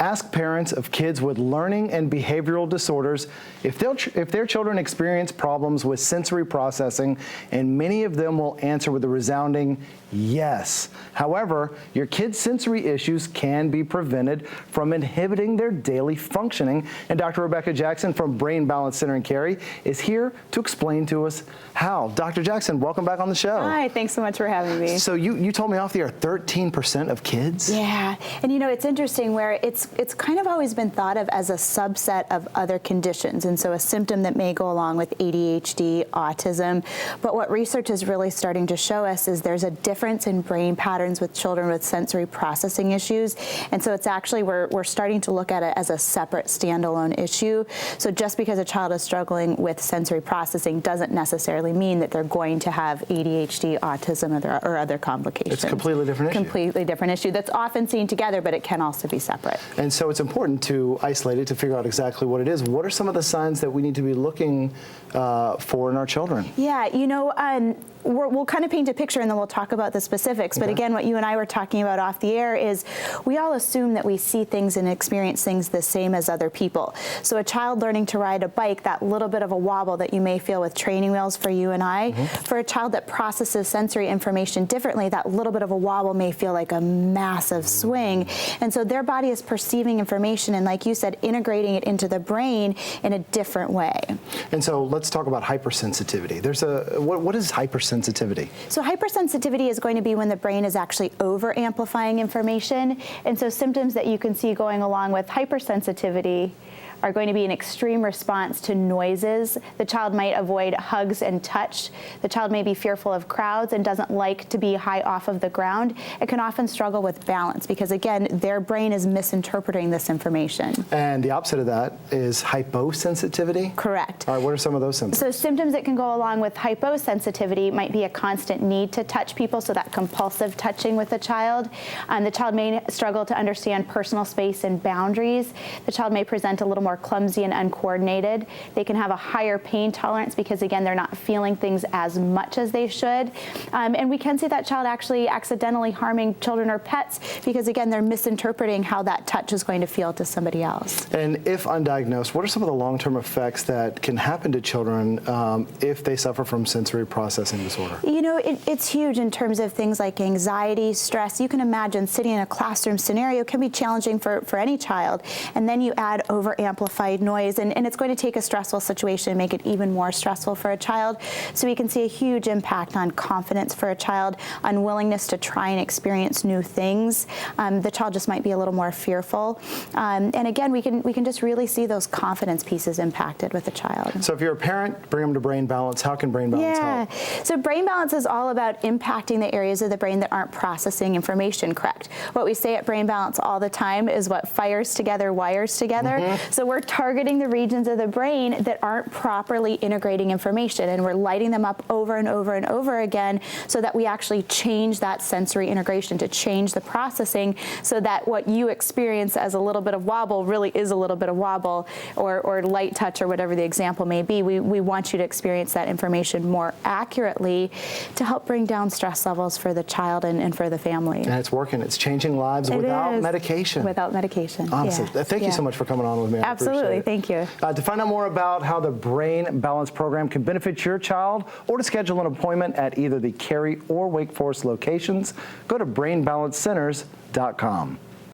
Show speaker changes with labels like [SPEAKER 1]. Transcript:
[SPEAKER 1] Ask parents of kids with learning and behavioral disorders if their children experience problems with sensory processing, and many of them will answer with a resounding yes. However, your kids' sensory issues can be prevented from inhibiting their daily functioning, and Dr. Rebecca Jackson from Brain Balance Center in Cary is here to explain to us how. Dr. Jackson, welcome back on the show.
[SPEAKER 2] Hi, thanks so much for having me.
[SPEAKER 1] So you told me off the air 13% of kids?
[SPEAKER 2] Yeah, and you know, it's interesting where it's kind of always been thought of as a subset of other conditions, and so a symptom that may go along with ADHD, autism, but what research is really starting to show us is there's a difference in brain patterns with children with sensory processing issues, and so it's actually, we're starting to look at it as a separate standalone issue. So just because a child is struggling with sensory processing doesn't necessarily mean that they're going to have ADHD, autism, or other complications.
[SPEAKER 1] It's a completely different issue.
[SPEAKER 2] Completely different issue that's often seen together, but it can also be separate.
[SPEAKER 1] And so it's important to isolate it to figure out exactly what it is. What are some of the signs that we need to be looking for in our children?
[SPEAKER 2] Yeah, you know, we'll kind of paint a picture and then we'll talk about the specifics. But again, what you and I were talking about off the air is we all assume that we see things and experience things the same as other people. So a child learning to ride a bike, that little bit of a wobble that you may feel with training wheels for you and I, for a child that processes sensory information differently, that little bit of a wobble may feel like a massive swing. And so their body is perceiving information and, like you said, integrating it into the brain in a different way.
[SPEAKER 1] And so let's talk about hypersensitivity. There's what is hypersensitivity?
[SPEAKER 2] So hypersensitivity is going to be when the brain is actually over-amplifying information. And so symptoms that you can see going along with hypersensitivity are going to be an extreme response to noises. The child might avoid hugs and touch. The child may be fearful of crowds and doesn't like to be high off of the ground. It can often struggle with balance because, again, their brain is misinterpreting this information.
[SPEAKER 1] And the opposite of that is hyposensitivity? Correct. All right, what are some of those symptoms?
[SPEAKER 2] So symptoms that can go along with hyposensitivity might be a constant need to touch people, so that compulsive touching with the child. The child may struggle to understand personal space and boundaries. The child may present a little more clumsy and uncoordinated. They can have a higher pain tolerance because, again, they're not feeling things as much as they should. And we can see that child actually accidentally harming children or pets because, again, they're misinterpreting how that touch is going to feel to somebody else.
[SPEAKER 1] And if undiagnosed, what are some of the long-term effects that can happen to children if they suffer from sensory processing disorder?
[SPEAKER 2] You know, it's huge in terms of things like anxiety, stress. You can imagine sitting in a classroom scenario can be challenging for any child. And then you add over-amplified noise, and it's going to take a stressful situation and make it even more stressful for a child. So we can see a huge impact on confidence for a child, on willingness to try and experience new things. The child just might be a little more fearful. And again, we can just really see those confidence pieces impacted with a child.
[SPEAKER 1] So if you're a parent, bring them to Brain Balance. How can Brain Balance help?
[SPEAKER 2] So Brain Balance is all about impacting the areas of the brain that aren't processing information correct. What we say at Brain Balance all the time is what fires together, wires together. So we're targeting the regions of the brain that aren't properly integrating information, and we're lighting them up over and over and over again so that we actually change that sensory integration, to change the processing so that what you experience as a little bit of wobble really is a little bit of wobble, or light touch, or whatever the example may be. We want you to experience that information more accurately to help bring down stress levels for the child and for the family.
[SPEAKER 1] And it's working. It's changing lives without medication.
[SPEAKER 2] Without medication.
[SPEAKER 1] Honestly, thank you so much for coming on with me.
[SPEAKER 2] Absolutely, thank you.
[SPEAKER 1] To find out more about how the Brain Balance program can benefit your child, or to schedule an appointment at either the Cary or Wake Forest locations, go to brainbalancecenters.com.